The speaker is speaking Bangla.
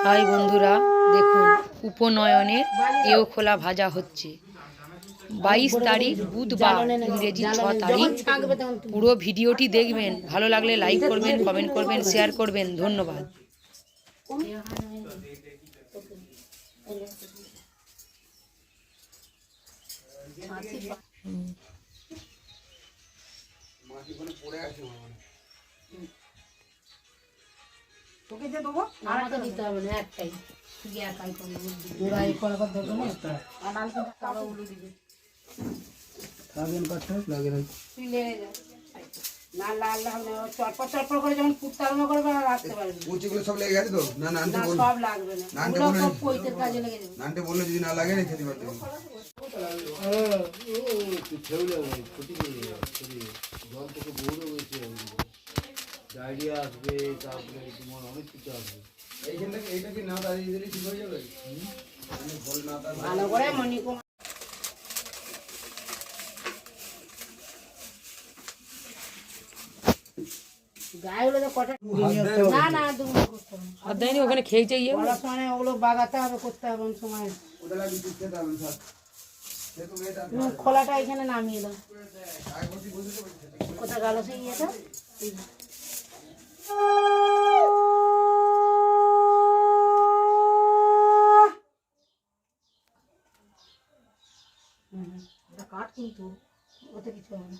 হাই বন্ধুরা, দেখুন উপনয়নের এও খোলা ভাজা হচ্ছে। 22 তারিখ বুধবার, ইংরেজি 6 তারিখ। পুরো ভিডিওটি দেখবেন, ভালো লাগলে লাইক করবেন, কমেন্ট করবেন, শেয়ার করবেন। ধন্যবাদ। তোকে যে দেবো আমাকে দিতে হবে না, একটাই তুই একাই করবি। ওরা এই করাবার দরকার নেই। আর নালকে কালো উলু দিবি খাবেন কাটতে লাগে না তুই লেগে যা না লাল লাল চটপট চটপট করে যখন ফুটতে আরম্ভ করবে আর রাখতে পারবি কুচিগুলো সব লেগে গেছে তো না নানতে বল সব লাগবে না নানতে ওগুলো বল সব পইতের কাজে লেগে যাবে নানতে বললে যদি না লাগে না খেতে পারতে হ্যাঁ ও তুই খেউলে ক্ষতি করে যাবে জল থেকে বউরে হয়েছে ডায়রিয়া আসবে, তারপরে তোমার অনেক কিছু আসবে। এইখান থেকে এইটা কি না দাঁড়িয়ে দিলে ঠিক হয়ে যাবে বল না তার ভালো করে মনি গায়ে হলে তো কটা না না দুটো করতে হবে আর দেয়নি ওখানে খেয়েছে ইয়ে বলার সময় ওগুলো বাগাতে হবে করতে হবে অনেক সময় ওটা লাগি দিতে হবে স্যার সে তো মেয়েটা খোলাটা এখানে নামিয়ে দাও কোথায় গেল সেই ইয়েটা কাঠ কিন্তু ওতে কিছু হবে না।